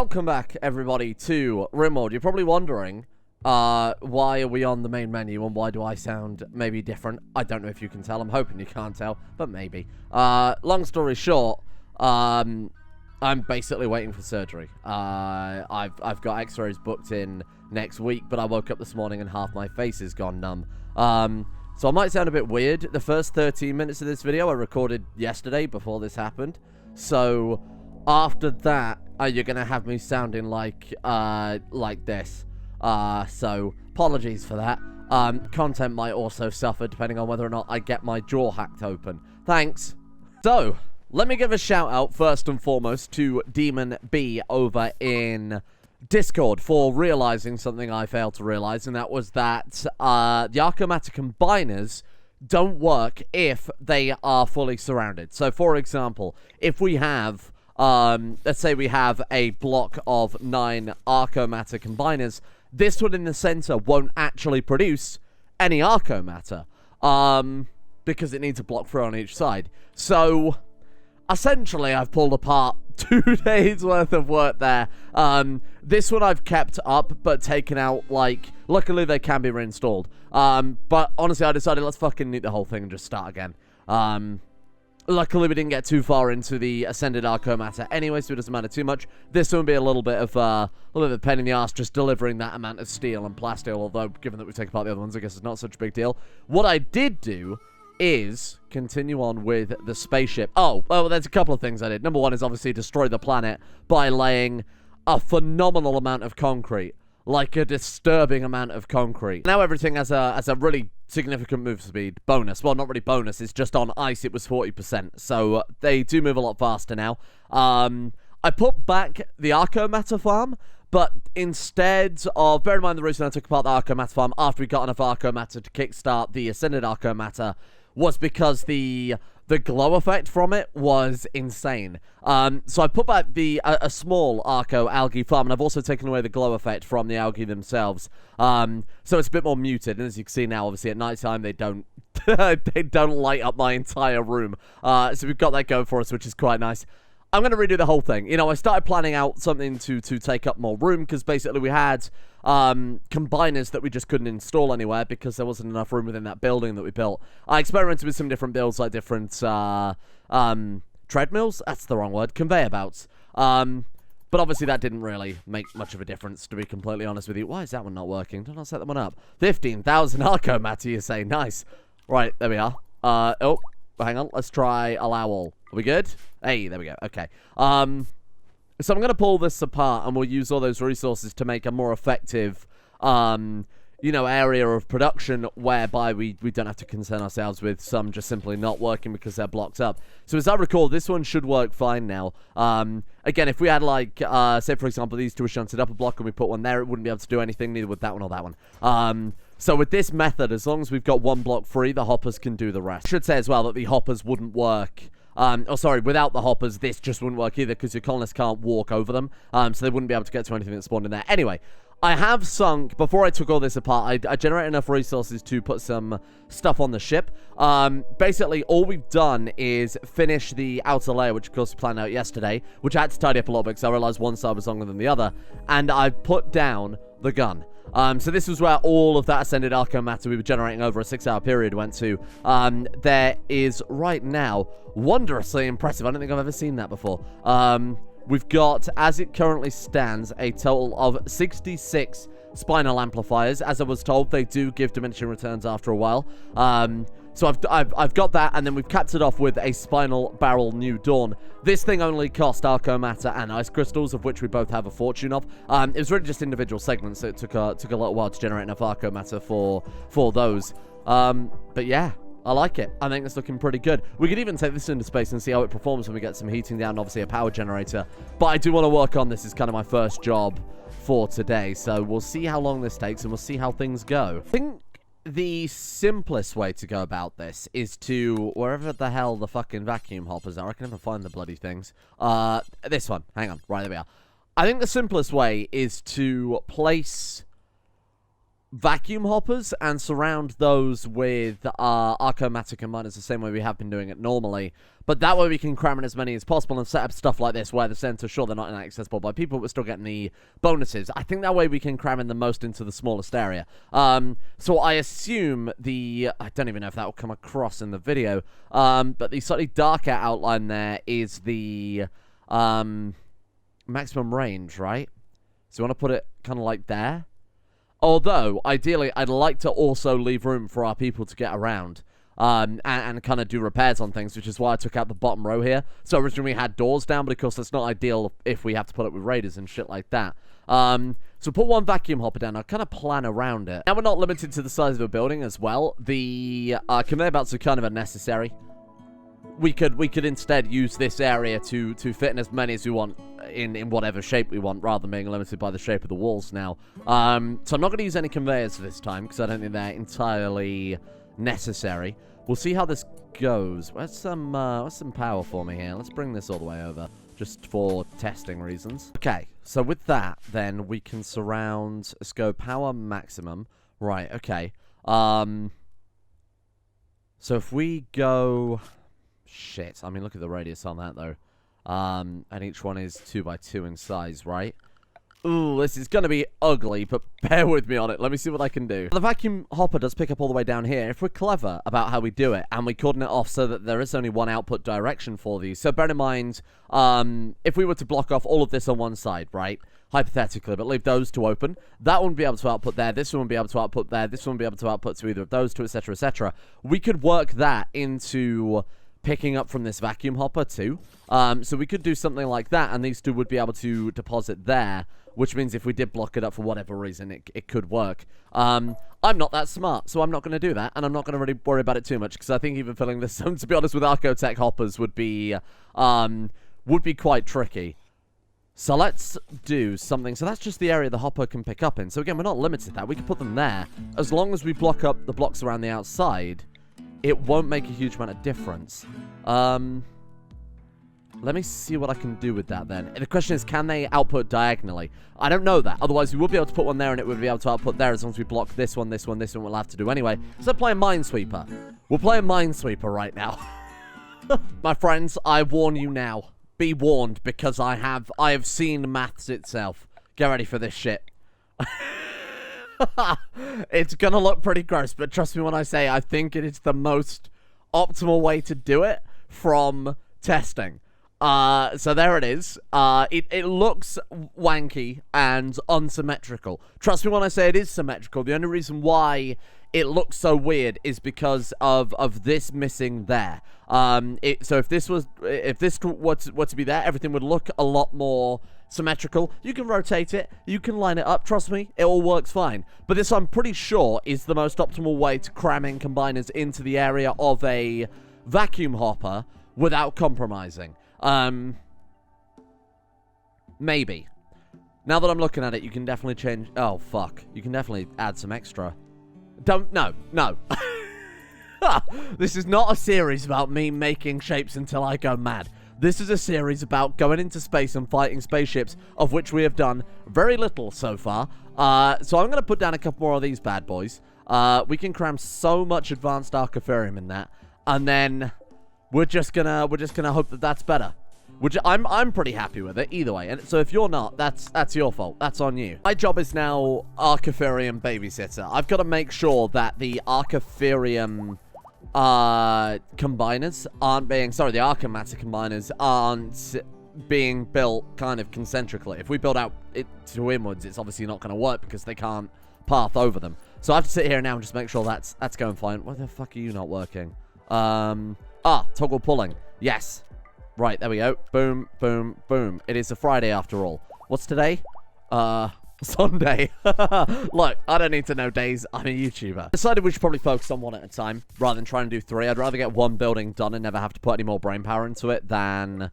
Welcome back, everybody, to Rimworld. You're probably wondering, why are we on the main menu and why do I sound maybe different? I don't know if you can tell. I'm hoping you can't tell, but maybe. Long story short, I'm basically waiting for surgery. I've got x-rays booked in next week, but I woke up this morning and half my face has gone numb. So I might sound a bit weird. The first 13 minutes of this video I recorded yesterday before this happened. So after that, you're gonna have me sounding like this. So apologies for that. Content might also suffer depending on whether or not I get my jaw hacked open. Thanks. So let me give a shout out first and foremost to Demon B over in Discord for realizing something I failed to realize, and that was that the Arco Matter combiners don't work if they are fully surrounded. So for example, if we have let's say we have a block of 9 Arco Matter combiners, this one in the center won't actually produce any Arco Matter because it needs a block through on each side. So essentially I've pulled apart 2 days worth of work there. This one I've kept up but taken out, like, luckily they can be reinstalled. But honestly I decided let's fucking nuke the whole thing and just start again. Luckily we didn't get too far into the Ascended Arco Matter anyway, so it doesn't matter too much. This one will be a little bit of a pain in the ass just delivering that amount of steel and plasteel, although given that we take apart the other ones, I guess it's not such a big deal. What I did do is continue on with the spaceship. Oh, well, there's a couple of things I did. Number one is obviously destroy the planet by laying a phenomenal amount of concrete. Like a disturbing amount of concrete. Now everything has a really significant move speed bonus. Well, not really bonus, it's just on ice it was 40%. So they do move a lot faster now. I put back the Arco Matter farm, but instead of, bear in mind the reason I took apart the Arco Matter farm after we got enough Arco Matter to kickstart the Ascended Arco Matter was because the glow effect from it was insane. So I put back a small Arco algae farm, and I've also taken away the glow effect from the algae themselves. So it's a bit more muted, and as you can see now, obviously at night time they don't they don't light up my entire room. So we've got that going for us, which is quite nice. I'm going to redo the whole thing. You know, I started planning out something to take up more room, because basically we had combiners that we just couldn't install anywhere because there wasn't enough room within that building that we built. I experimented with some different builds, like different treadmills? That's the wrong word. Conveyor belts. But obviously that didn't really make much of a difference, to be completely honest with you. Why is that one not working? Don't I set that one up? 15,000 Arco Matter, you say. Nice. Right, there we are. Oh, hang on. Let's try allow all. Are we good? Hey, there we go. Okay. So I'm going to pull this apart, and we'll use all those resources to make a more effective, you know, area of production whereby we don't have to concern ourselves with some just simply not working because they're blocked up. So as I recall, this one should work fine now. Again, if we had, like, say, for example, these two are shunted up a block and we put one there, it wouldn't be able to do anything, neither would that one or that one. So with this method, as long as we've got one block free, the hoppers can do the rest. I should say as well that the hoppers wouldn't work. Oh, sorry, without the hoppers, this just wouldn't work either because your colonists can't walk over them. So they wouldn't be able to get to anything that spawned in there. Anyway, I have sunk, before I took all this apart, I generated enough resources to put some stuff on the ship. Basically, all we've done is finish the outer layer, which of course we planned out yesterday, which I had to tidy up a little bit because I realized one side was longer than the other. And I put down the gun. So this was where all of that Ascended Arco Matter we were generating over a 6-hour period went to. There is, right now, wondrously impressive. I don't think I've ever seen that before. We've got, as it currently stands, a total of 66 spinal amplifiers. As I was told, they do give diminishing returns after a while. So I've got that, and then we've capped it off with a Spinal Barrel New Dawn. This thing only cost Arco Matter and Ice Crystals, of which we both have a fortune of. It was really just individual segments, so it took a little while to generate enough Arco Matter for those. But yeah, I like it. I think it's looking pretty good. We could even take this into space and see how it performs when we get some heating down, obviously a power generator. But I do want to work on this as kind of my first job for today, so we'll see how long this takes and we'll see how things go. I think the simplest way to go about this is to, wherever the hell the fucking vacuum hoppers are, I can never find the bloody things. This one. Hang on. Right, there we are. I think the simplest way is to place vacuum hoppers and surround those with Archomatic and miners the same way we have been doing it normally. But that way we can cram in as many as possible and set up stuff like this where the center, sure, they're not inaccessible by people, but we're still getting the bonuses. I think that way we can cram in the most into the smallest area. So I assume I don't even know if that will come across in the video, but the slightly darker outline there is the maximum range, right? So you want to put it kind of like there? Although, ideally, I'd like to also leave room for our people to get around. And kind of do repairs on things, which is why I took out the bottom row here. So originally we had doors down, but of course that's not ideal if we have to put it with raiders and shit like that. So put one vacuum hopper down. I'll kind of plan around it. Now we're not limited to the size of a building as well. The conveyor belts are kind of unnecessary. We could instead use this area to fit in as many as we want in whatever shape we want, rather than being limited by the shape of the walls now. So I'm not going to use any conveyors this time, because I don't think they're entirely necessary. We'll see how this goes. What's some power for me here? Let's bring this all the way over, just for testing reasons. Okay, so with that, then we can surround. Let's go power maximum. Right. Okay. So if we go, shit. I mean, look at the radius on that though. And each one is 2 by 2 in size, right? Ooh, this is going to be ugly, but bear with me on it. Let me see what I can do. The vacuum hopper does pick up all the way down here. If we're clever about how we do it, and we coordinate off so that there is only one output direction for these. So bear in mind, if we were to block off all of this on one side, right? Hypothetically, but leave those two open, that wouldn't be able to output there, this one wouldn't be able to output there, this one wouldn't be able to output to either of those two, etc., etc. We could work that into picking up from this vacuum hopper too. So we could do something like that, and these two would be able to deposit there, which means if we did block it up for whatever reason, it could work. I'm not that smart, so I'm not going to do that, and I'm not going to really worry about it too much, because I think even filling this zone, to be honest, with Archotech hoppers would be quite tricky. So let's do something. So that's just the area the hopper can pick up in. So again, we're not limited to that. We can put them there. As long as we block up the blocks around the outside, it won't make a huge amount of difference. Let me see what I can do with that then. The question is, can they output diagonally? I don't know that. Otherwise, we would be able to put one there and it would be able to output there as long as we block this one, this one, this one. We'll have to do anyway. So playing Minesweeper. We're playing Minesweeper right now. My friends, I warn you now. Be warned, because I have seen maths itself. Get ready for this shit. It's gonna look pretty gross, but trust me when I say I think it is the most optimal way to do it from testing. So there it is. It looks wanky and unsymmetrical. Trust me when I say it is symmetrical. The only reason why it looks so weird is because of this missing there. So if this were to be there, everything would look a lot more symmetrical. You can rotate it, you can line it up, trust me, it all works fine. But this, I'm pretty sure, is the most optimal way to cram in combiners into the area of a vacuum hopper without compromising. Maybe. Now that I'm looking at it, you can definitely change. Oh, fuck. You can definitely add some extra. No. This is not a series about me making shapes until I go mad. This is a series about going into space and fighting spaceships, of which we have done very little so far. So I'm going to put down a couple more of these bad boys. We can cram so much advanced Archotherium in that, and then we're just gonna hope that that's better. Which I'm pretty happy with it either way. And so if you're not, that's your fault. That's on you. My job is now Archotherium babysitter. I've got to make sure that the Archotherium combiners aren't being, sorry, the Archomatic combiners aren't being built kind of concentrically. If we build out it to inwards, it's obviously not going to work because they can't path over them. So I have to sit here now and just make sure that's going fine. Why the fuck are you not working? Toggle pulling. Yes. Right, there we go. Boom, boom, boom. It is a Friday after all. What's today? Sunday. Look, I don't need to know days. I'm a YouTuber. Decided we should probably focus on one at a time rather than trying to do 3. I'd rather get one building done and never have to put any more brain power into it than,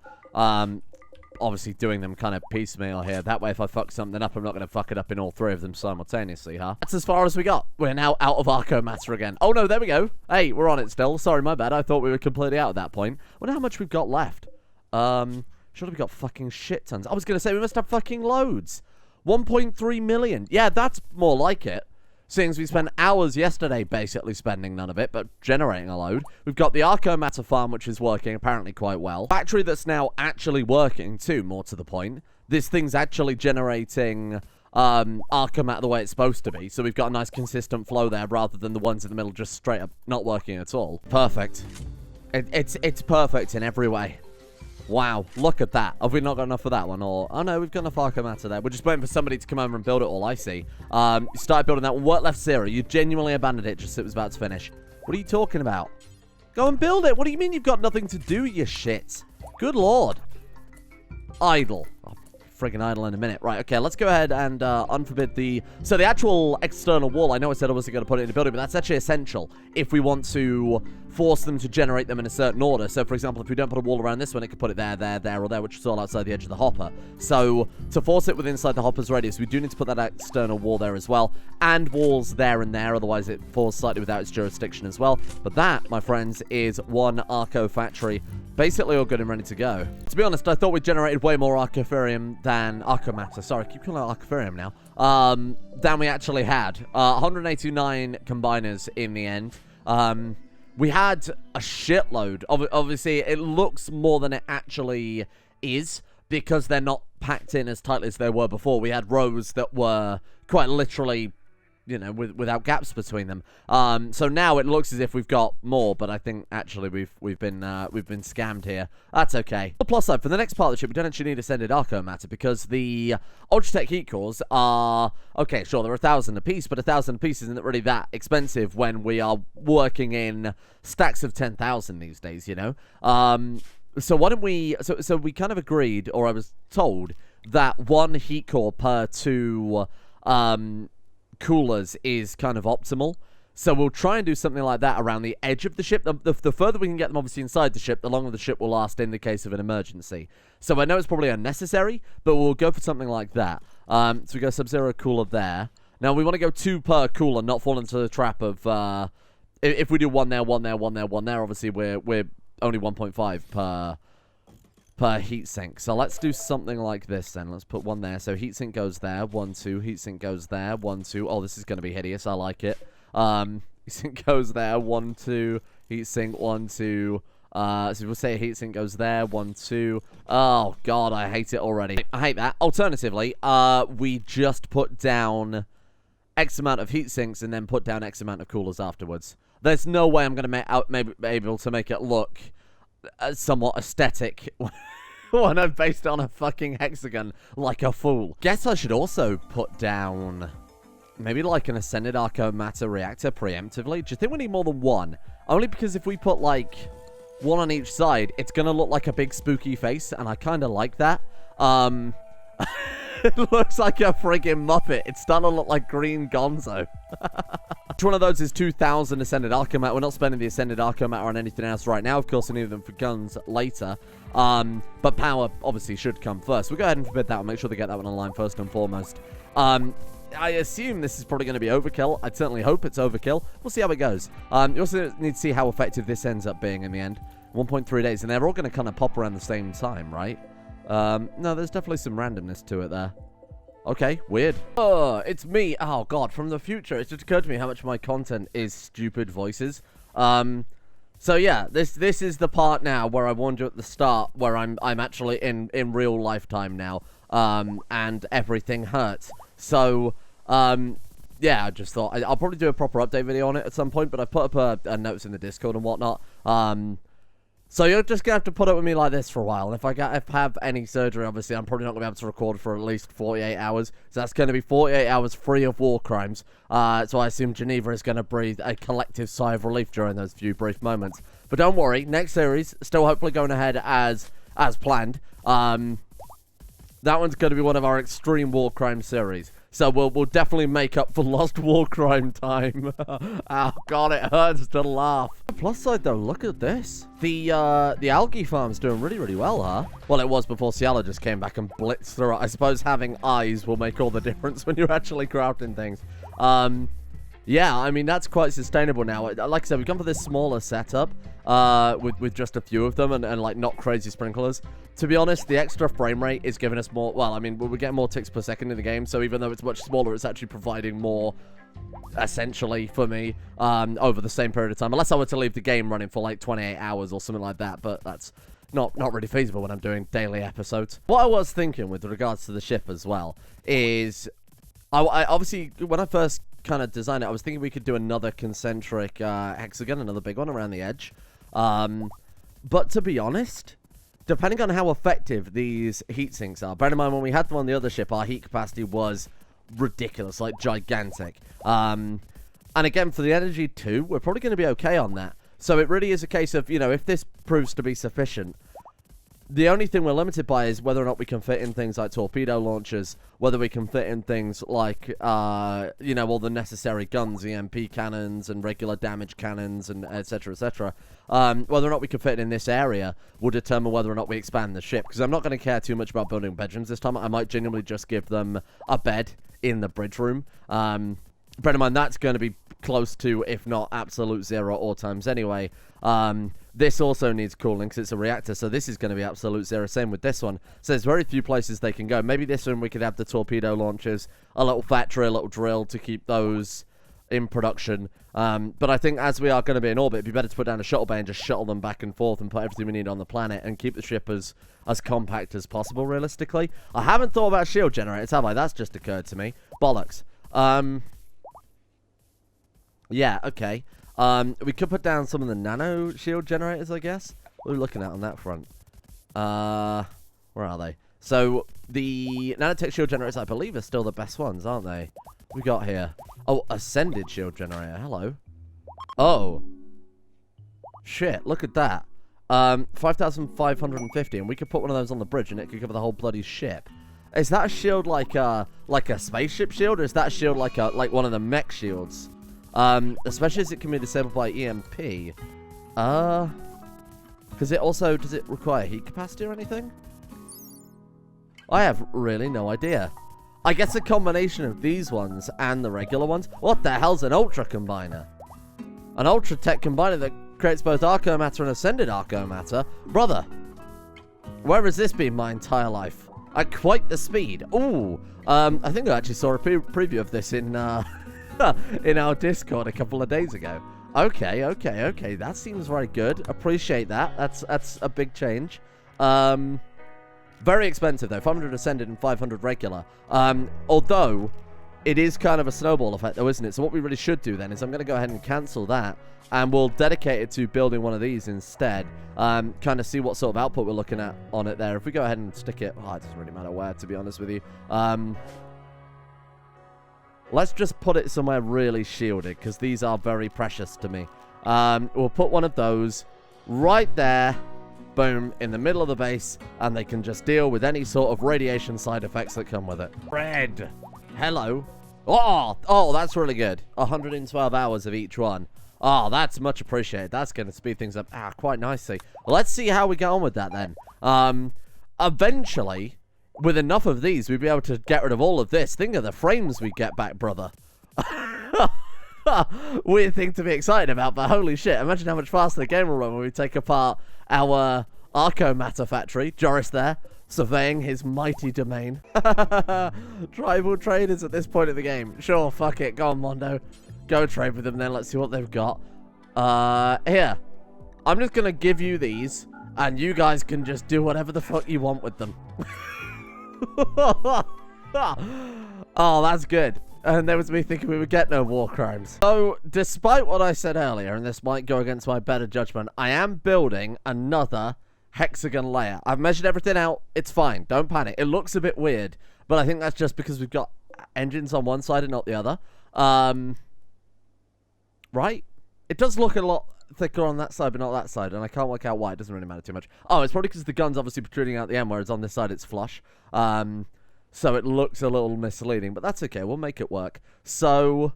obviously doing them kind of piecemeal here. That way, if I fuck something up, I'm not going to fuck it up in all 3 of them simultaneously, huh? That's as far as we got. We're now out of Arco Matter again. Oh, no, there we go. Hey, we're on it still. Sorry, my bad. I thought we were completely out at that point. I wonder how much we've got left. Surely we got fucking shit tons. I was going to say we must have fucking loads. 1.3 million. Yeah, that's more like it. seeing as we spent hours yesterday basically spending none of it, but generating a load. We've got the Arcomatter farm, which is working apparently quite well. Factory that's now actually working, too, more to the point. This thing's actually generating Arcomatter the way it's supposed to be, so we've got a nice consistent flow there, rather than the ones in the middle just straight up not working at all. Perfect. It's perfect in every way. Wow, look at that. Have we not got enough for that one? Or, oh no, we've got enough Arcomatter there. We're just waiting for somebody to come over and build it all, I see. Started building that one. What left Zero? You genuinely abandoned it just as it was about to finish. What are you talking about? Go and build it. What do you mean you've got nothing to do, you shit? Good lord. Idle. Oh, friggin' idle in a minute. Right, okay, let's go ahead and unforbid the... So the actual external wall, I know I said I wasn't going to put it in the building, but that's actually essential if we want to force them to generate them in a certain order. So, for example, if we don't put a wall around this one, it could put it there, there, there, or there, which is all outside the edge of the hopper. So, to force it within inside the hopper's radius, we do need to put that external wall there as well, and walls there and there, otherwise it falls slightly without its jurisdiction as well. But that, my friends, is one Arco factory, basically all good and ready to go. To be honest, I thought we generated way more Arcotherium than Arcomatter. Sorry, I keep calling it Arcotherium now. Than we actually had. 189 combiners in the end. We had a shitload. Obviously, it looks more than it actually is because they're not packed in as tightly as they were before. We had rows that were quite literally, you know, without gaps between them. So now it looks as if we've got more, but I think actually we've been scammed here. That's okay. The plus side, for the next part of the ship, we don't actually need ascended Arcomatter because the Ultratech heat cores are, okay, sure, they're 1,000 a piece, but 1,000 a piece isn't really that expensive when we are working in stacks of 10,000 these days, you know? So why don't we, so we kind of agreed, or I was told, that one heat core per two, coolers is kind of optimal. So we'll try and do something like that around the edge of the ship. The further we can get them obviously inside the ship, the longer the ship will last in the case of an emergency. So I know it's probably unnecessary, but we'll go for something like that. So we go Sub-Zero cooler there. Now we want to go 2 per cooler, not fall into the trap of if we do one there, one there, one there, one there, obviously we're only 1.5 per heatsink. So let's do something like this then. Let's put one there. So heatsink goes there. 1, 2. Heatsink goes there. 1, 2. Oh, this is going to be hideous. I like it. Heatsink goes there. 1, 2. Heatsink 1, 2. So we'll say heatsink goes there. 1, 2. Oh, God, I hate it already. I hate that. Alternatively, we just put down X amount of heatsinks and then put down X amount of coolers afterwards. There's no way I'm going to be able to make it look somewhat aesthetic when I'm based on a fucking hexagon like a fool. Guess I should also put down maybe like an ascended Arcomatter reactor preemptively. Do you think we need more than one? Only because if we put like one on each side, it's gonna look like a big spooky face, and I kind of like that. It looks like a friggin' Muppet. It's starting to look like Green Gonzo. Which one of those is 2,000 Ascended Arcomatter? We're not spending the Ascended Arcomatter on anything else right now. Of course, we need them for guns later. But power, obviously, should come first. We'll go ahead and forbid that one. Make sure they get that one online first and foremost. I assume this is probably going to be overkill. I'd certainly hope it's overkill. We'll see how it goes. You also need to see how effective this ends up being in the end. 1.3 days. And they're all going to kind of pop around the same time, right? No, there's definitely some randomness to it there. Okay, weird. Oh, it's me. Oh, God, from the future. It just occurred to me how much of my content is stupid voices. So, yeah, this is the part now where I warned you at the start where I'm actually in real lifetime now. And everything hurts. So, yeah, I just thought I'll probably do a proper update video on it at some point, but I've put up a notes in the Discord and whatnot. So you're just going to have to put up with me like this for a while. And if I have any surgery, obviously, I'm probably not going to be able to record for at least 48 hours. So that's going to be 48 hours free of war crimes. So I assume Geneva is going to breathe a collective sigh of relief during those few brief moments. But don't worry, next series, still hopefully going ahead as planned. That one's going to be one of our extreme war crime series. So we'll definitely make up for lost war crime time. Oh, God, it hurts to laugh. Plus side, though, look at this. The algae farm's doing really, really well, huh? Well, it was before Ciala just came back and blitzed through it. I suppose having eyes will make all the difference when you're actually crafting things. Yeah, I mean, that's quite sustainable now. Like I said, we've gone for this smaller setup with just a few of them and like, not crazy sprinklers. To be honest, the extra frame rate is giving us more... Well, I mean, we're getting more ticks per second in the game, so even though it's much smaller, it's actually providing more, essentially, for me, over the same period of time. Unless I were to leave the game running for, like, 28 hours or something like that, but that's not really feasible when I'm doing daily episodes. What I was thinking with regards to the ship as well is... I obviously, when I first kind of designed it, I was thinking we could do another concentric hexagon, another big one around the edge. But to be honest, depending on how effective these heat sinks are, bear in mind when we had them on the other ship, our heat capacity was ridiculous, like gigantic. And again, for the energy too, we're probably going to be okay on that. So it really is a case of, you know, if this proves to be sufficient, the only thing we're limited by is whether or not we can fit in things like torpedo launchers, whether we can fit in things like, you know, all the necessary guns, EMP cannons and regular damage cannons and etc, etc. Whether or not we can fit in this area will determine whether or not we expand the ship. Because I'm not going to care too much about building bedrooms this time. I might genuinely just give them a bed in the bridge room. Bear in mind, that's going to be close to, if not absolute zero at all times anyway. This also needs cooling because it's a reactor, so this is going to be absolute zero. Same with this one. So there's very few places they can go. Maybe this one we could have the torpedo launchers, a little factory, a little drill to keep those in production. But I think as we are going to be in orbit, it'd be better to put down a shuttle bay and just shuttle them back and forth and put everything we need on the planet and keep the ship as compact as possible, realistically. I haven't thought about shield generators, have I? That's just occurred to me. Bollocks. Yeah, okay. We could put down some of the nano shield generators, I guess. What are we looking at on that front? Where are they? So, the Nanotech shield generators, I believe, are still the best ones, aren't they? What we got here? Oh, ascended shield generator. Hello. Oh. Shit, look at that. 5,550, and we could put one of those on the bridge, and it could cover the whole bloody ship. Is that a shield like a spaceship shield, or is that shield like one of the mech shields? Especially as it can be disabled by EMP. Because does it require heat capacity or anything? I have really no idea. I guess a combination of these ones and the regular ones. What the hell's an ultra combiner? An ultra tech combiner that creates both arcomatter and ascended arcomatter? Brother, where has this been my entire life? At quite the speed. Ooh, I think I actually saw a preview of this in in our Discord a couple of days ago. Okay. That seems very good. Appreciate that. That's a big change. Very expensive though. 500 ascended and 500 regular. Although it is kind of a snowball effect though, isn't it? So what we really should do then is I'm going to go ahead and cancel that, and we'll dedicate it to building one of these instead. Kind of see what sort of output we're looking at on it there. If we go ahead and stick it, it doesn't really matter where, to be honest with you. Let's just put it somewhere really shielded, because these are very precious to me. We'll put one of those right there, boom, in the middle of the base, and they can just deal with any sort of radiation side effects that come with it. Red. Hello. Oh, that's really good. 112 hours of each one. Oh, that's much appreciated. That's going to speed things up quite nicely. Well, let's see how we get on with that then. Eventually, with enough of these, we'd be able to get rid of all of this. Think of the frames we get back, brother. Weird thing to be excited about, but holy shit. Imagine how much faster the game will run when we take apart our arcomatter factory. Joris there, surveying his mighty domain. Tribal traders at this point of the game. Sure, fuck it. Go on, Mondo. Go trade with them then. Let's see what they've got. Here. I'm just going to give you these, and you guys can just do whatever the fuck you want with them. Oh, that's good. And there was me thinking we would get no war crimes. So, despite what I said earlier, and this might go against my better judgment, I am building another hexagon layer. I've measured everything out. It's fine. Don't panic. It looks a bit weird, but I think that's just because we've got engines on one side and not the other. Right? It does look a lot thicker on that side, but not that side, and I can't work out why. It doesn't really matter too much. Oh, it's probably because the gun's obviously protruding out the end, whereas on this side it's flush. So it looks a little misleading, but that's okay. We'll make it work. So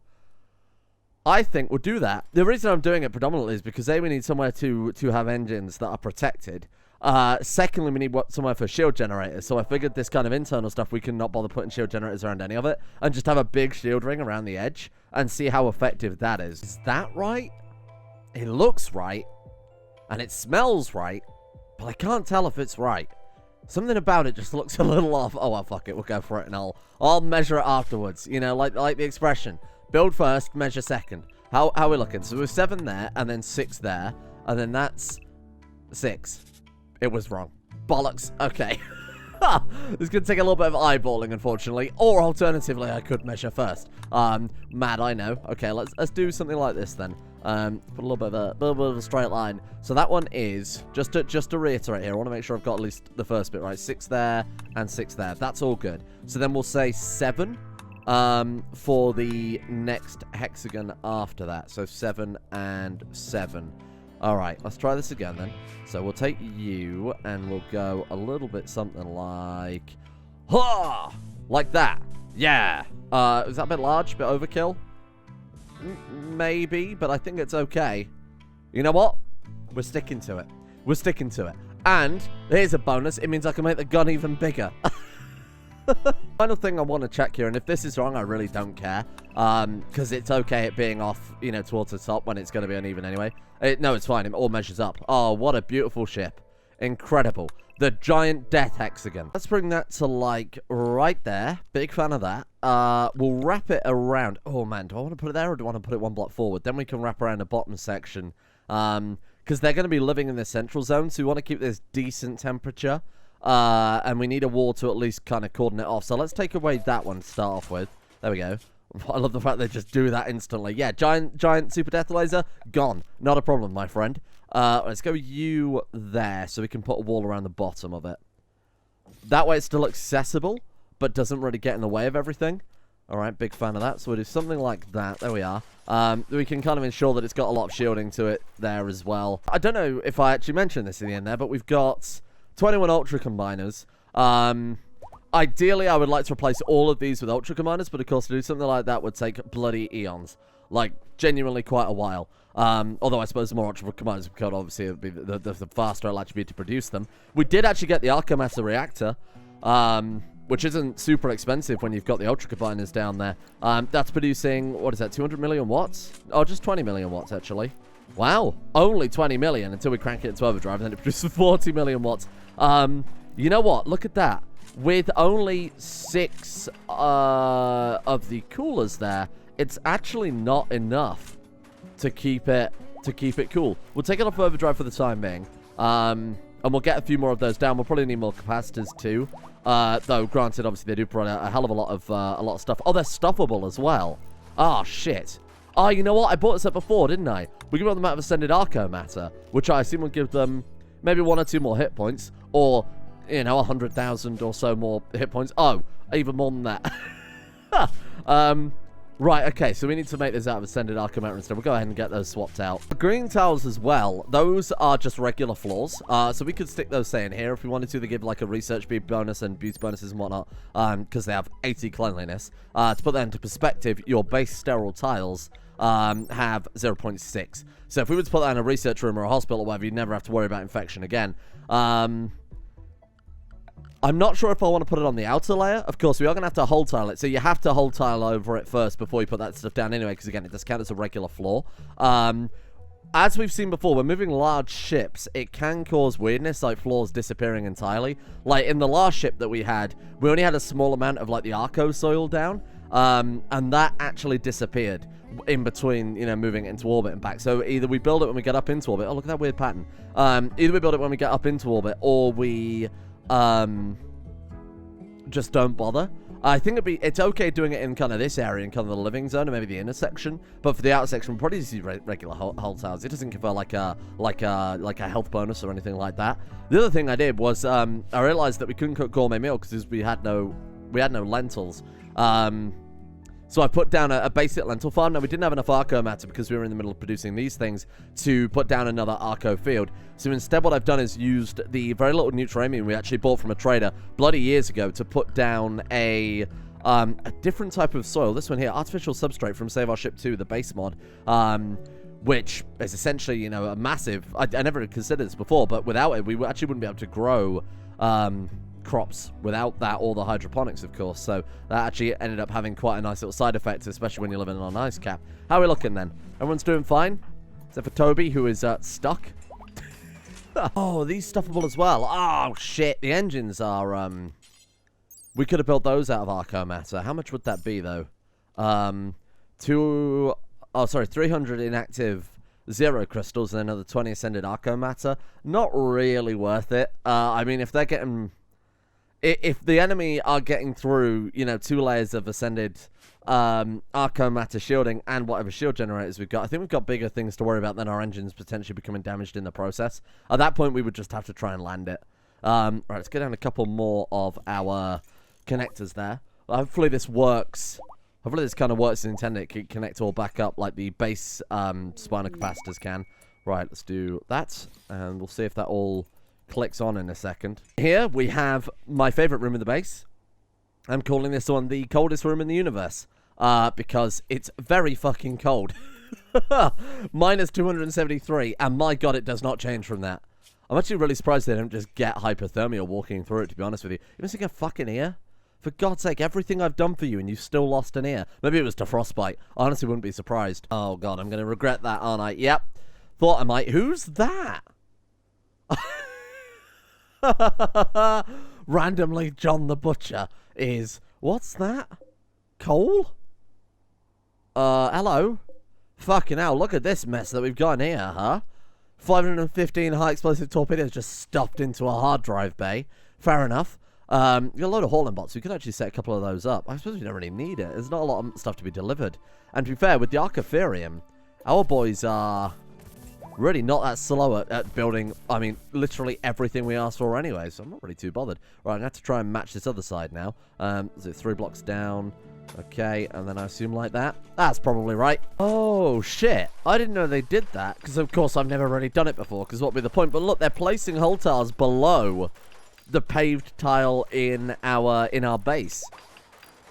I think we'll do that. The reason I'm doing it predominantly is because A, we need somewhere to have engines that are protected. Secondly, we need somewhere for shield generators. So I figured this kind of internal stuff, we can not bother putting shield generators around any of it. And just have a big shield ring around the edge. And see how effective that is. Is that right? It looks right. And it smells right. But I can't tell if it's right. Something about it just looks a little off. Oh, well, fuck it. We'll go for it and I'll measure it afterwards. You know, like the expression. Build first, measure second. How are we looking? So we're 7 there, and then 6 there. And then that's 6. It was wrong. Bollocks. Okay. It's going to take a little bit of eyeballing, unfortunately. Or alternatively, I could measure first. Mad, I know. Okay, let's do something like this then. Put a little bit of a straight line. So that one is, just to reiterate here, I want to make sure I've got at least the first bit right. 6 there and 6 there. That's all good. So then we'll say 7 for the next hexagon after that. So 7 and 7. All right, let's try this again then. So we'll take you and we'll go a little bit something like, ha, like that. Yeah. Is that a bit large? A bit overkill? Maybe, but I think it's okay. You know what? We're sticking to it. We're sticking to it. And here's a bonus. It means I can make the gun even bigger. Final thing I want to check here, and if this is wrong, I really don't care. Because it's okay it being off, you know, towards the top when it's going to be uneven anyway. No, it's fine. It all measures up. Oh, what a beautiful ship. Incredible. The giant death hexagon. Let's bring that to, like, right there. Big fan of that. We'll wrap it around. Oh, man. Do I want to put it there or do I want to put it one block forward? Then we can wrap around the bottom section. Because they're going to be living in the central zone, so we want to keep this decent temperature. And we need a wall to at least kind of cordon it off. So let's take away that one to start off with. There we go. I love the fact they just do that instantly. Yeah, giant super death laser, gone. Not a problem, my friend. Let's go you there so we can put a wall around the bottom of it. That way it's still accessible, but doesn't really get in the way of everything. All right, big fan of that. So we'll do something like that. There we are. We can kind of ensure that it's got a lot of shielding to it there as well. I don't know if I actually mentioned this in the end there, but we've got 21 Ultra Combiners. Ideally, I would like to replace all of these with Ultra Combiners, but of course, to do something like that would take bloody eons. Like, genuinely quite a while. Although I suppose the more Ultra Combiners we could, obviously, it would be the faster it'll actually be to produce them. We did actually get the Archamatter reactor, which isn't super expensive when you've got the Ultra Combiners down there. That's producing, what is that, 200 million watts? Oh, just 20 million watts, actually. Wow, only 20 million until we crank it into overdrive, and then it produces 40 million watts. You know what? Look at that. With only 6 of the coolers there, it's actually not enough to keep it cool. We'll take it off overdrive for the time being, and we'll get a few more of those down. We'll probably need more capacitors too. Though, granted, obviously they do provide a hell of a lot of stuff. Oh, they're stuffable as well. Oh shit. Oh, you know what? I bought this up before, didn't I? We can run them out of Ascended Archamatter, which I assume will give them maybe 1 or 2 more hit points, or, you know, 100,000 or so more hit points. Oh, even more than that. Right, okay, so we need to make this out of Ascended Archamatter instead. We'll go ahead and get those swapped out. The green tiles as well, those are just regular floors. So we could stick those, say, in here if we wanted to. They give, like, a research speed bonus and beauty bonuses and whatnot, because they have 80 cleanliness. To put that into perspective, your base sterile tiles have 0.6. So if we were to put that in a research room or a hospital or whatever, you'd never have to worry about infection again. I'm not sure if I want to put it on the outer layer. Of course, we are going to have to hull tile it. So you have to hull tile over it first before you put that stuff down anyway, because again, it does count as a regular floor. As we've seen before, when moving large ships, it can cause weirdness, like floors disappearing entirely. Like in the last ship that we only had a small amount of like the Arco soil down, and that actually disappeared in between, you know, moving it into orbit and back. So either we build it when we get up into orbit. Oh, look at that weird pattern. Either we build it when we get up into orbit, or we just don't bother. I think it's okay doing it in kind of this area, in kind of the living zone, or maybe the inner section. But for the outer section, we'll probably just use regular hull tiles. It doesn't confer like a health bonus or anything like that. The other thing I did was I realized that we couldn't cook gourmet meal because we had no lentils. So I put down a basic lentil farm. Now, we didn't have enough Arco matter because we were in the middle of producing these things to put down another Arco field. So instead, what I've done is used the very little Neutramium we actually bought from a trader bloody years ago to put down a different type of soil. This one here, artificial substrate from Save Our Ship 2, the base mod, which is essentially, you know, a massive... I never considered this before, but without it, we actually wouldn't be able to grow crops without that, or the hydroponics, of course. So that actually ended up having quite a nice little side effect, especially when you're living on an ice cap. How are we looking then? Everyone's doing fine? Except for Toby, who is stuck. Oh, these stuffable as well. Oh, shit. The engines are... We could have built those out of Arco matter. How much would that be, though? 300 inactive 0 crystals and another 20 ascended Arco matter. Not really worth it. I mean, if they're getting... If the enemy are getting through, you know, 2 layers of ascended Arco matter shielding and whatever shield generators we've got, I think we've got bigger things to worry about than our engines potentially becoming damaged in the process. At that point, we would just have to try and land it. Right, let's get down a couple more of our connectors there. Hopefully this works. Hopefully this kind of works as intended. It can connect all back up like the base spinal capacitors can. Right, let's do that, and we'll see if that all clicks on in a second. Here we have my favorite room in the base. I'm calling this one the coldest room in the universe, because it's very fucking cold. Minus 273, and my god, it does not change from that. I'm actually really surprised they don't just get hypothermia walking through it, to be honest with you. You missing a fucking ear? For God's sake, everything I've done for you and you still lost an ear. Maybe it was to frostbite. I honestly wouldn't be surprised. Oh god, I'm going to regret that, aren't I? Yep. Thought I might. Who's that? Randomly, John the Butcher is... What's that? Coal? Hello? Fucking hell, look at this mess that we've got in here, huh? 515 high explosive torpedoes just stuffed into a hard drive bay. Fair enough. You got a load of hauling bots. We could actually set a couple of those up. I suppose we don't really need it. There's not a lot of stuff to be delivered. And to be fair, with the Arcotherium, our boys are really not that slow at building, I mean, literally everything we asked for anyway, so I'm not really too bothered. Right, I'm going to have to try and match this other side now. Is it 3 blocks down? Okay, and then I assume like that. That's probably right. Oh, shit. I didn't know they did that, because of course I've never really done it before, because what would be the point? But look, they're placing hull tiles below the paved tile in our base.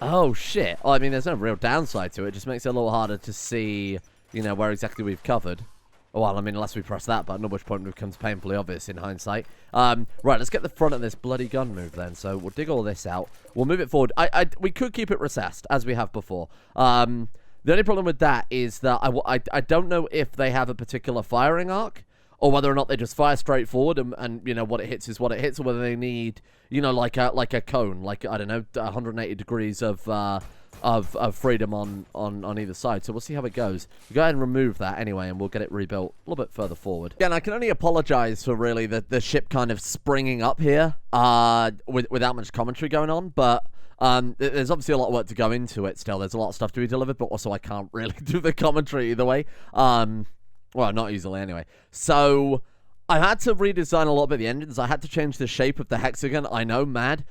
Oh, shit. I mean, there's no real downside to it. It just makes it a little harder to see, you know, where exactly we've covered. Well, I mean, unless we press that button, at which point it becomes painfully obvious in hindsight. Right, let's get the front of this bloody gun moved then. So we'll dig all this out. We'll move it forward. We could keep it recessed, as we have before. The only problem with that is that I don't know if they have a particular firing arc, or whether or not they just fire straight forward and you know, what it hits is what it hits, or whether they need, you know, like a cone, like, I don't know, 180 degrees of freedom on either side. So we'll see how it goes. We'll go ahead and remove that anyway, and we'll get it rebuilt a little bit further forward. Again, I can only apologize for really the ship kind of springing up here without much commentary going on, but there's obviously a lot of work to go into it still. There's a lot of stuff to be delivered, but also I can't really do the commentary either way. Well, not easily anyway. So I had to redesign a little bit of the engines. I had to change the shape of the hexagon. I know, mad.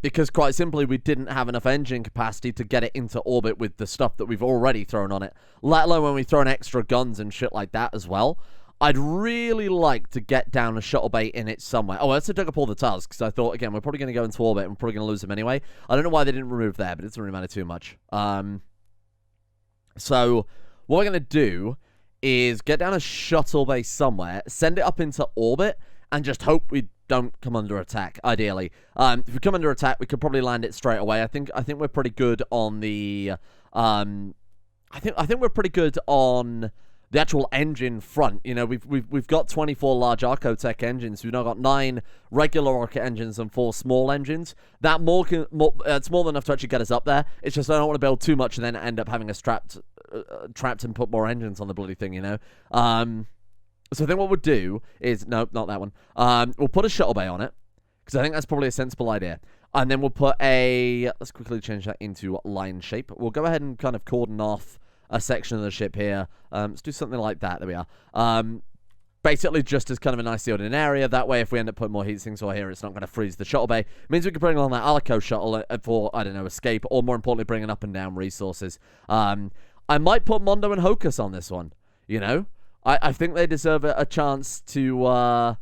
Because quite simply, we didn't have enough engine capacity to get it into orbit with the stuff that we've already thrown on it. Let alone when we throw in extra guns and shit like that as well. I'd really like to get down a shuttle bay in it somewhere. Oh, let's dug up all the tiles, because I thought, again, we're probably going to go into orbit and we're probably going to lose them anyway. I don't know why they didn't remove there, but it doesn't really matter too much. So what we're going to do is get down a shuttle base somewhere, send it up into orbit, and just hope we don't come under attack, ideally. If we come under attack, we could probably land it straight away. I think we're pretty good on the I think we're pretty good on the actual engine front. You know, we've got 24 large Arcotech engines. We've now got 9 regular rocket engines and 4 small engines. That it's more than enough to actually get us up there. It's just I don't want to build too much and then end up having us trapped and put more engines on the bloody thing, you know. So I think what we'll do is, no, not that one. We'll put a shuttle bay on it, because I think that's probably a sensible idea. And then we'll put let's quickly change that into line shape. We'll go ahead and kind of cordon off a section of the ship here. Let's do something like that. There we are. Basically just as kind of a nice sealed in area. That way, if we end up putting more heat sinks over here, it's not going to freeze the shuttle bay. It means we can bring along that Alico shuttle for, I don't know, escape, or more importantly, bringing up and down resources. I might put Mondo and Hocus on this one, you know? I think they deserve a chance to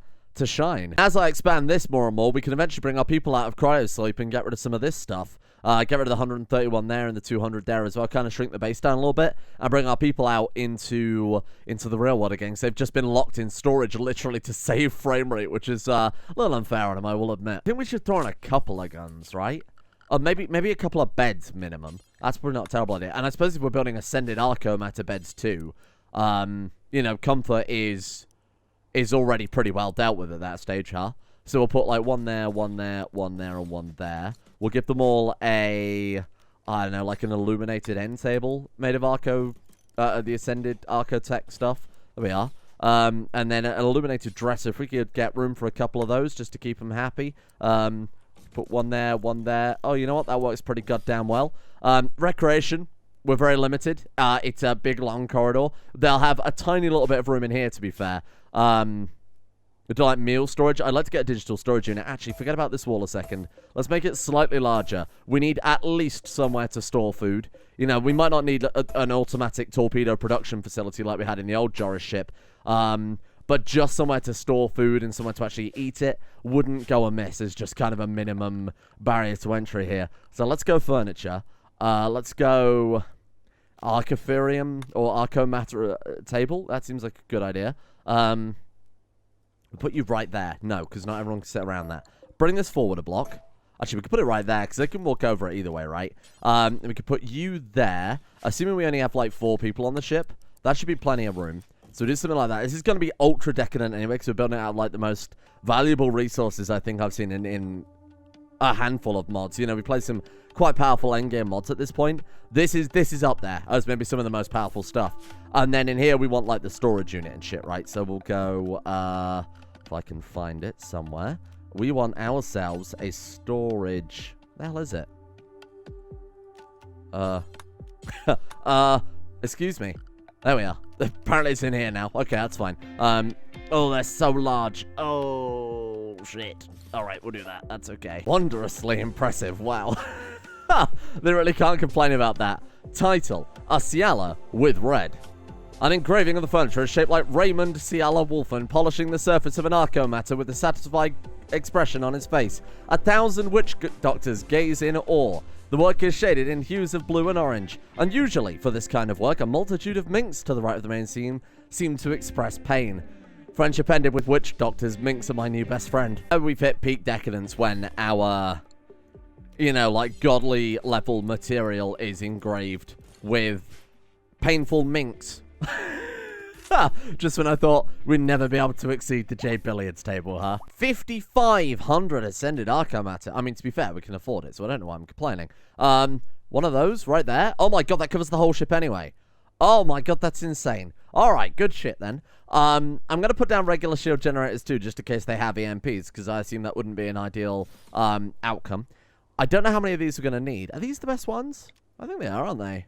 shine. As I expand this more and more, we can eventually bring our people out of cryosleep and get rid of some of this stuff. Get rid of the 131 there and the 200 there as well. Kind of shrink the base down a little bit and bring our people out into the real world again. So they've just been locked in storage literally to save frame rate, which is a little unfair on them, I will admit. I think we should throw in a couple of guns, right? Or maybe a couple of beds minimum. That's probably not a terrible idea. And I suppose if we're building ascended Arco matter beds too, you know, comfort is already pretty well dealt with at that stage, huh? So we'll put like one there, one there, one there, and one there. We'll give them all I don't know, like an illuminated end table made of Arco, the ascended Arco tech stuff. There we are. And then an illuminated dresser. If we could get room for a couple of those just to keep them happy. Put one there, one there. Oh, you know what? That works pretty goddamn well. Recreation. We're very limited. It's a big, long corridor. They'll have a tiny little bit of room in here, to be fair. We do like meal storage. I'd like to get a digital storage unit. Actually, forget about this wall a second. Let's make it slightly larger. We need at least somewhere to store food. You know, we might not need an automatic torpedo production facility like we had in the old Joris ship. But just somewhere to store food and somewhere to actually eat it wouldn't go amiss. It's just kind of a minimum barrier to entry here. So let's go furniture. Let's go Arcotherium or Arcomatter table. That seems like a good idea. We'll put you right there. No, because not everyone can sit around that. Bring this forward a block. Actually, we could put it right there, because they can walk over it either way, right? And we could put you there. Assuming we only have, like, 4 people on the ship, that should be plenty of room. So do something like that. This is going to be ultra decadent anyway, because we're building it out of, like, the most valuable resources I think I've seen in a handful of mods. You know, we play some quite powerful endgame mods at this point. This is up there as maybe some of the most powerful stuff. And then in here, we want, like, the storage unit and shit, right? So we'll go, if I can find it somewhere. We want ourselves a storage... The hell is it? Excuse me. There we are. Apparently it's in here now. Okay, that's fine. Oh, they're so large. Oh, shit. Alright, we'll do that. That's okay. Wondrously impressive. Wow. They really can't complain about that. Title. A Ciala with red. An engraving of the furniture is shaped like Raymond Ciala Wolfen polishing the surface of an Arcomatter with a satisfied expression on his face. 1,000 witch doctors gaze in awe. The work is shaded in hues of blue and orange. Unusually for this kind of work, a multitude of minks to the right of the main scene seem to express pain. Friendship ended with witch doctors. Minks are my new best friend. We've hit peak decadence when our, you know, like godly level material is engraved with painful minks. Just when I thought we'd never be able to exceed the J Billiards table, huh? 5,500 ascended Arcomatter. I mean, to be fair, we can afford it, so I don't know why I'm complaining. One of those right there. Oh my god, that covers the whole ship anyway. Oh my god, that's insane. Alright, good shit then. I'm going to put down regular shield generators too, just in case they have EMPs, because I assume that wouldn't be an ideal outcome. I don't know how many of these we're going to need. Are these the best ones? I think they are, aren't they?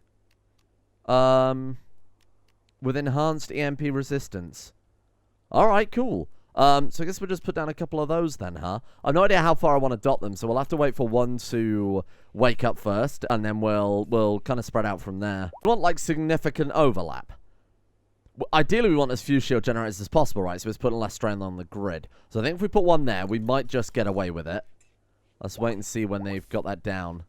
With enhanced EMP resistance. Alright, cool. So I guess we'll just put down a couple of those then, huh? I have no idea how far I want to dot them, so we'll have to wait for one to wake up first, and then we'll kind of spread out from there. We want, like, significant overlap. Ideally, we want as few shield generators as possible, right? So it's putting less strain on the grid. So I think if we put one there, we might just get away with it. Let's wait and see when they've got that down.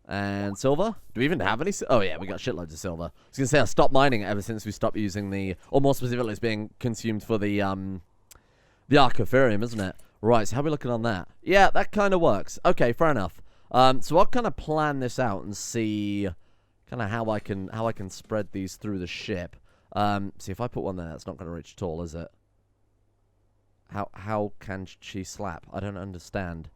And silver? Do we even have any? Oh, yeah, we got shitloads of silver. I was going to say, I stopped mining it ever since we stopped using the... Or more specifically, it's being consumed for the Arcotherium, isn't it? Right, so how are we looking on that? Yeah, that kind of works. Okay, fair enough. So I'll kind of plan this out and see kind of how I can spread these through the ship. See, if I put one there, that's not going to reach at all, is it? How can she slap? I don't understand.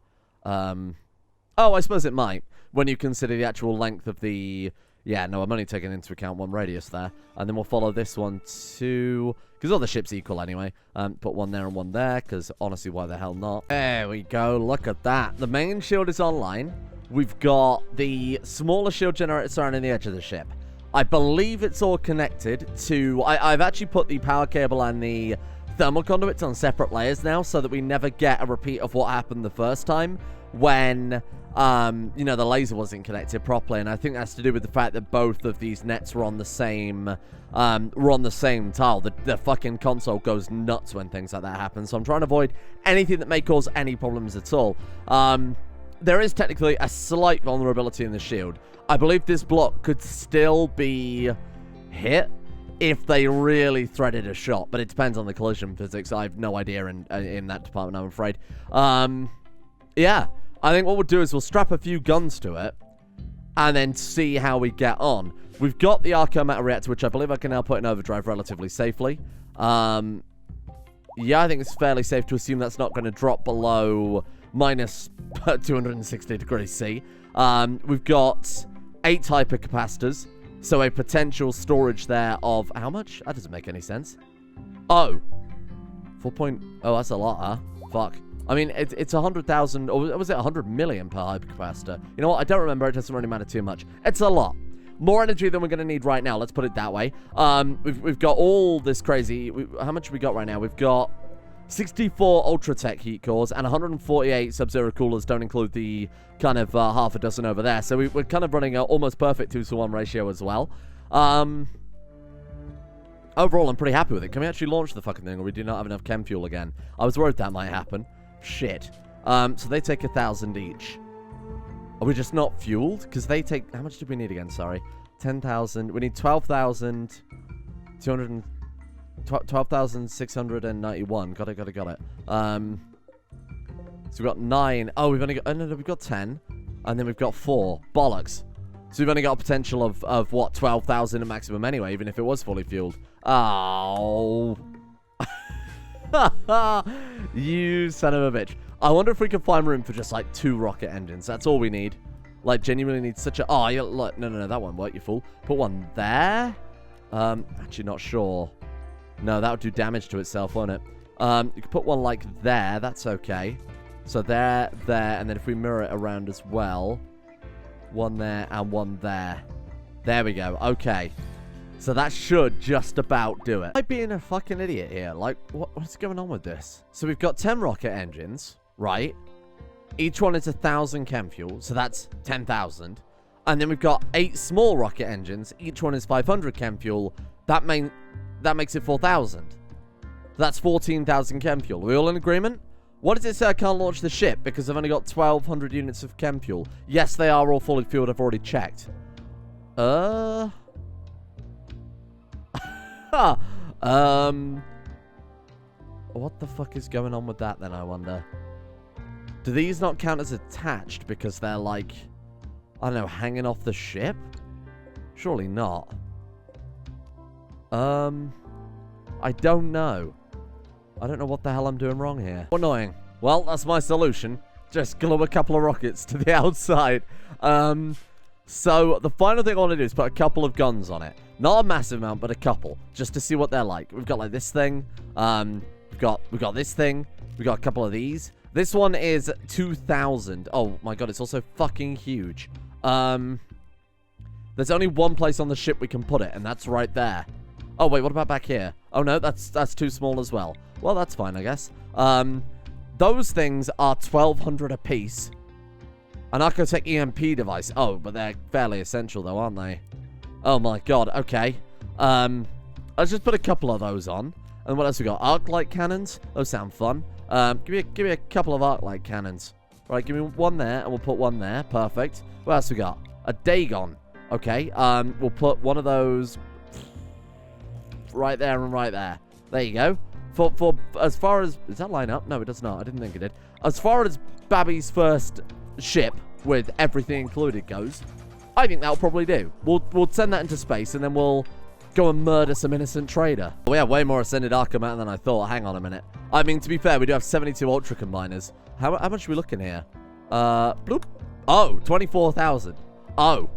Oh, I suppose it might, when you consider the actual length of the... Yeah, no, I'm only taking into account one radius there. And then we'll follow this one too, because all the ships equal anyway. Put one there and one there, because honestly, why the hell not? There we go, look at that. The main shield is online. We've got the smaller shield generator surrounding the edge of the ship. I believe it's all connected to... I've actually put the power cable and the thermal conduits on separate layers now, so that we never get a repeat of what happened the first time when... you know, the laser wasn't connected properly, and I think that's to do with the fact that both of these nets were on the same, tile. The fucking console goes nuts when things like that happen, so I'm trying to avoid anything that may cause any problems at all. there is technically a slight vulnerability in the shield. I believe this block could still be hit if they really threaded a shot, but it depends on the collision physics. I have no idea in that department, I'm afraid. Yeah, I think what we'll do is we'll strap a few guns to it and then see how we get on. We've got the Arco-Matter reactor, which I believe I can now put in overdrive relatively safely. Yeah, I think it's fairly safe to assume that's not going to drop below minus 260 degrees C. We've got 8 hypercapacitors, so a potential storage there of how much? That doesn't make any sense. Oh, 4. Oh, that's a lot, huh? Fuck. I mean, it's 100,000, or was it 100 million per hypercapacitor? You know what? I don't remember. It doesn't really matter too much. It's a lot. More energy than we're going to need right now. Let's put it that way. We've got all this crazy... how much have we got right now? We've got 64 Ultratech heat cores and 148 Sub-Zero coolers. Don't include the kind of half a dozen over there. So we're kind of running an almost perfect 2-to-1 ratio as well. Overall, I'm pretty happy with it. Can we actually launch the fucking thing, or we do not have enough chem fuel again? I was worried that might happen. Shit. So they take 1,000 each. Are we just not fueled? Because they take... how much did we need again? Sorry. 10,000. We need 12,200... 12,691. Got it. So we've got 9. Oh, we've only got... oh, no, we've got 10. And then we've got 4. Bollocks. So we've only got a potential of what? 12,000 at maximum anyway, even if it was fully fueled. Oh. You son of a bitch. I wonder if we can find room for just, like, 2 rocket engines. That's all we need. Like, genuinely need such a... oh, yeah, look. No, that won't work, you fool. Put one there. Actually not sure. No, that would do damage to itself, won't it? You could put one, like, there. That's okay. So there, and then if we mirror it around as well. One there and one there. There we go. Okay. So that should just about do it. Am I being a fucking idiot here? Like, what's going on with this? So we've got 10 rocket engines, right? Each one is 1,000 chem fuel, so that's 10,000. And then we've got 8 small rocket engines. Each one is 500 chem fuel. That makes it 4,000. That's 14,000 chem fuel. Are we all in agreement? What does it say I can't launch the ship because I've only got 1,200 units of chem fuel? Yes, they are all fully fueled. I've already checked. What the fuck is going on with that then, I wonder? Do these not count as attached because they're like, I don't know, hanging off the ship? Surely not. I don't know. I don't know what the hell I'm doing wrong here. Annoying. Well, that's my solution. Just glue a couple of rockets to the outside. So the final thing I want to do is put a couple of guns on it. Not a massive amount, but a couple. Just to see what they're like. We've got like this thing. We've got this thing. We've got a couple of these. This one is 2,000. Oh my god, it's also fucking huge. There's only one place on the ship we can put it, and that's right there. Oh, wait, what about back here? Oh, no, that's too small as well. Well, that's fine, I guess. Those things are 1,200 apiece. An Arcotech EMP device. Oh, but they're fairly essential, though, aren't they? Oh, my God. Okay. Let's just put a couple of those on. And what else we got? Arc light cannons. Those sound fun. Give me a couple of arc light cannons. Right, give me one there, and we'll put one there. Perfect. What else we got? A Dagon. Okay. We'll put one of those... right there and right there. There you go. For as far as... does that line up? No, it does not. I didn't think it did. As far as Babby's first ship with everything included goes, I think that'll probably do. We'll send that into space and then we'll go and murder some innocent trader. We have way more ascended Arcomat than I thought. Hang on a minute. I mean, to be fair, we do have 72 Ultra Combiners. How much are we looking here? Bloop. Oh, 24,000. Oh.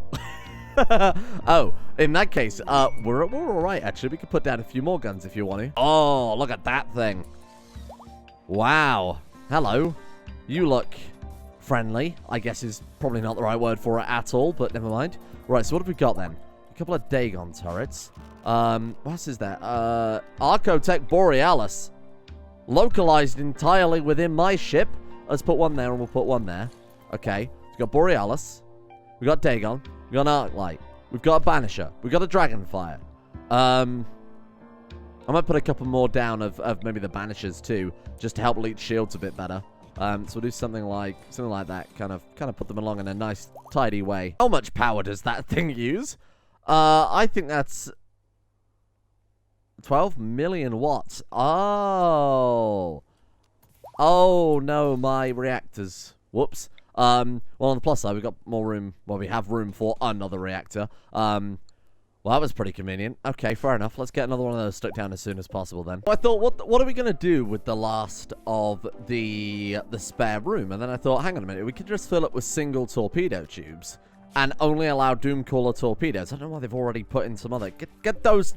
Oh, in that case, we're all right, actually. We could put down a few more guns if you want to. Oh, look at that thing. Wow. Hello. You look friendly, I guess is probably not the right word for it at all, but never mind. Right, so what have we got then? A couple of Dagon turrets. What else is there? Arcotech Borealis. Localized entirely within my ship. Let's put one there and we'll put one there. Okay. We've got Borealis. We've got Dagon. We've got an Arclight. We've got a Banisher. We've got a Dragonfire. I might put a couple more down of maybe the Banishers too, just to help leech shields a bit better. So we'll do something like that. Kind of put them along in a nice, tidy way. How much power does that thing use? I think that's 12 million watts. Oh no, my reactors. Whoops. Well, on the plus side, we've got more room. Well, we have room for another reactor. Well, that was pretty convenient. Okay, fair enough. Let's get another one of those stuck down as soon as possible then. I thought, what are we going to do with the last of the spare room? And then I thought, hang on a minute, we could just fill it with single torpedo tubes and only allow Doomcaller torpedoes. I don't know why they've already put in some other... Get those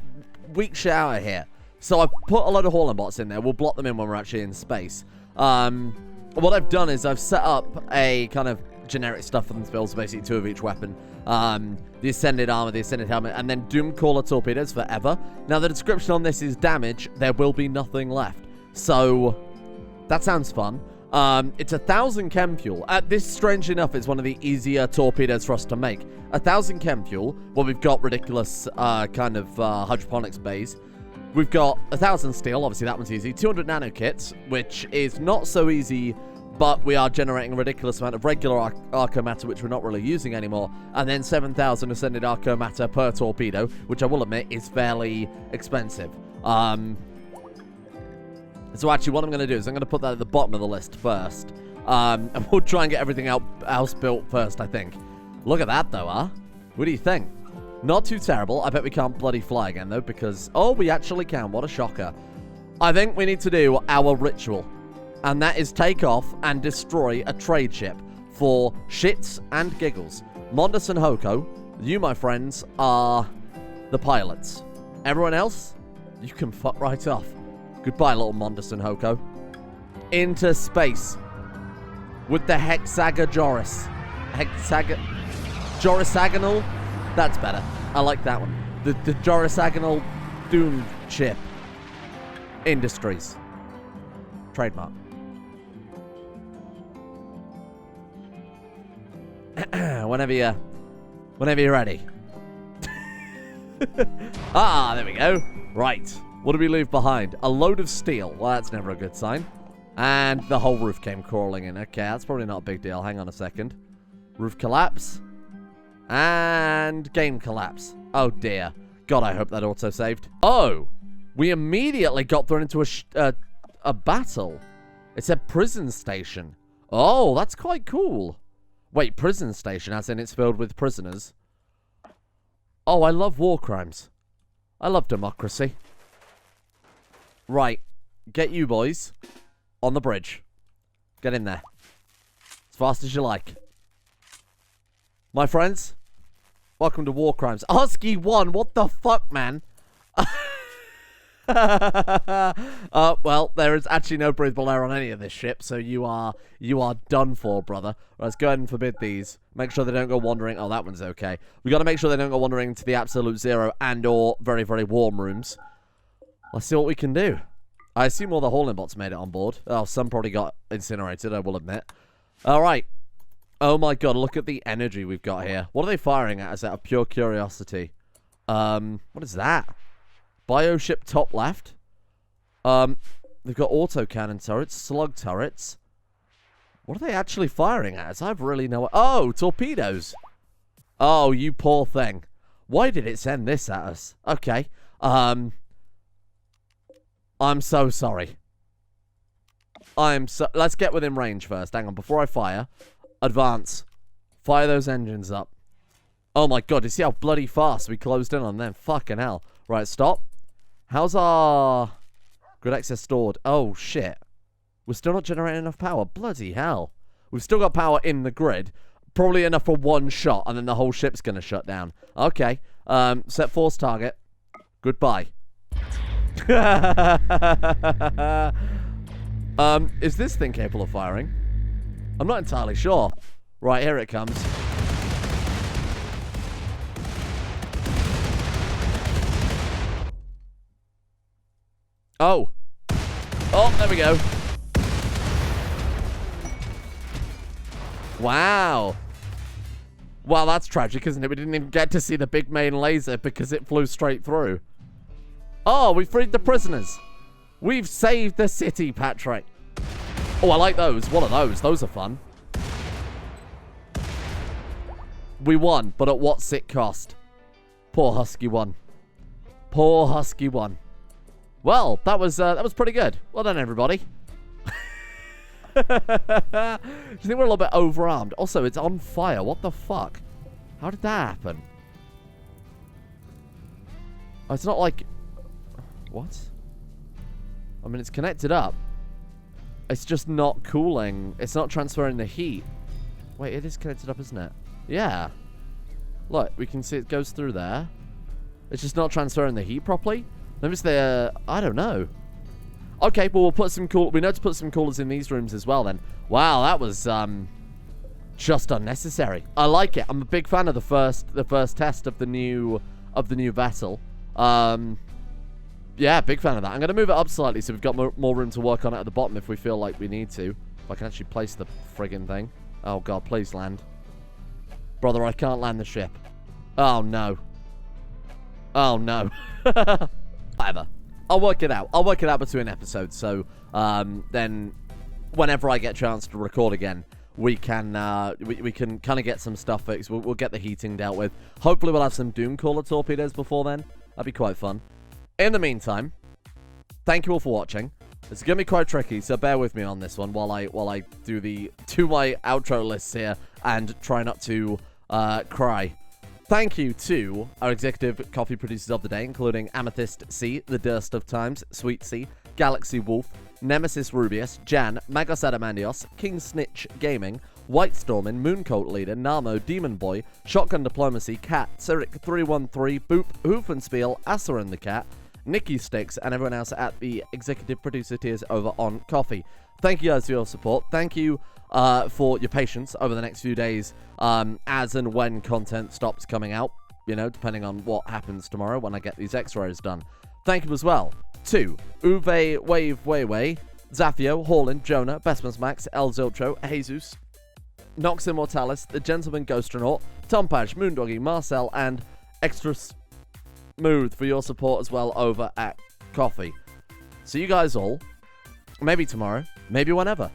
weak shit out of here. So I've put a load of hauling bots in there. We'll block them in when we're actually in space. What I've done is I've set up a kind of generic stuff for them to build, so basically 2 of each weapon. The Ascended Armor, the Ascended Helmet, and then Doomcaller torpedoes forever. Now, the description on this is damage. There will be nothing left. So, that sounds fun. It's 1,000 chem fuel. This, strangely enough, is one of the easier torpedoes for us to make. 1,000 chem fuel. Well, we've got ridiculous kind of hydroponics bays. We've got 1,000 steel. Obviously, that one's easy. 200 nano kits, which is not so easy, but we are generating a ridiculous amount of regular Arco Matter, which we're not really using anymore. And then 7,000 Ascended Arco Matter per torpedo, which I will admit is fairly expensive. So actually, what I'm going to do is I'm going to put that at the bottom of the list first. And we'll try and get everything else built first, I think. Look at that, though, huh? What do you think? Not too terrible. I bet we can't bloody fly again, though, because... Oh, we actually can. What a shocker. I think we need to do our ritual. And that is take off and destroy a trade ship for shits and giggles. Mondos and Hoko, you, my friends, are the pilots. Everyone else, you can fuck right off. Goodbye, little Mondos and Hoko. Into space. With the Hexagojoris. Jorisagonal? That's better. I like that one. The Jorisagonal Doom Ship. Industries. Trademark. Whenever you're ready. There we go. Right. What did we leave behind? A load of steel. Well, that's never a good sign. And the whole roof came crawling in. Okay, that's probably not a big deal. Hang on a second. Roof collapse. And game collapse. Oh, dear. God, I hope that auto-saved. Oh! We immediately got thrown into a battle. It said prison station. Oh, that's quite cool. Wait, prison station, as in it's filled with prisoners. Oh, I love war crimes. I love democracy. Right. Get you boys on the bridge. Get in there. As fast as you like. My friends, welcome to War Crimes. ASCII 1, what the fuck, man? Well, there is actually no breathable air on any of this ship, so you are done for, brother. Let's go ahead and forbid these. Make sure they don't go wandering. Oh, that one's okay. We got to make sure they don't go wandering to the absolute zero and or very, very warm rooms. Let's see what we can do. I assume all the hauling bots made it on board. Oh, some probably got incinerated, I will admit. All right. Oh my god, look at the energy we've got here. What are they firing at? Is that a pure curiosity? What is that? Bioship top left. They've got autocannon turrets, slug turrets. What are they actually firing at? I've really no... Oh, torpedoes. Oh, you poor thing. Why did it send this at us? Okay. I'm so sorry. Let's get within range first. Hang on, before I fire. Advance. Fire those engines up. Oh my god, you see how bloody fast we closed in on them? Fucking hell. Right, stop. How's our grid access stored? Oh, shit. We're still not generating enough power. Bloody hell. We've still got power in the grid. Probably enough for one shot, and then the whole ship's going to shut down. Okay. Set force target. Goodbye. Is this thing capable of firing? I'm not entirely sure. Right, here it comes. Oh. Oh, there we go. Wow. Wow, that's tragic, isn't it? We didn't even get to see the big main laser because it flew straight through. Oh, we freed the prisoners. We've saved the city, Patrick. Oh, I like those. What are those? Those are fun. We won, but at what sick cost? Poor Husky won. Poor Husky won. Well, that was pretty good. Well done, everybody. Do you think we're a little bit overarmed? Also, it's on fire. What the fuck? How did that happen? Oh, it's not like... What? I mean, it's connected up. It's just not cooling. It's not transferring the heat. Wait, it is connected up, isn't it? Yeah. Look, we can see it goes through there. It's just not transferring the heat properly. Maybe it's the... I don't know. Okay, well, we'll put some cool... We know to put some coolers in these rooms as well, then. Wow, that was, just unnecessary. I like it. I'm a big fan of the first test of the new vessel. Yeah, big fan of that. I'm going to move it up slightly so we've got more room to work on it at the bottom if we feel like we need to. If I can actually place the friggin' thing. Oh, God, please land. Brother, I can't land the ship. Oh, no. Oh, no. Whatever. I'll work it out. I'll work it out between episodes. So, then, whenever I get a chance to record again, we can we can kind of get some stuff fixed. We'll get the heating dealt with. Hopefully, we'll have some Doomcaller torpedoes before then. That'd be quite fun. In the meantime, thank you all for watching. It's going to be quite tricky, so bear with me on this one while I do my outro lists here and try not to cry. Thank you to our executive coffee producers of the day, including Amethyst C, The Durst of Times, Sweet C, Galaxy Wolf, Nemesis Rubius, Jan, Magos Adamandios, King Snitch Gaming, White Stormin, Mooncoat Leader, Namo, Demon Boy, Shotgun Diplomacy, Cat, Cyric313, Boop, Hoofenspiel, Asa and the Cat, Nikki Sticks, and everyone else at the executive producer tiers over on Coffee. Thank you guys for your support. Thank you for your patience over the next few days as and when content stops coming out, you know, depending on what happens tomorrow when I get these X-rays done. Thank you as well to Uwe, Wave, Way, Zafio, Horlin, Jonah, Bestman's Max, El Ziltro, Jesus, Nox Immortalis, The Gentleman Ghostronaut, Tompage, Moondoggy, Marcel, and Extra Smooth for your support as well over at Coffee. See you guys all, maybe tomorrow, maybe whenever.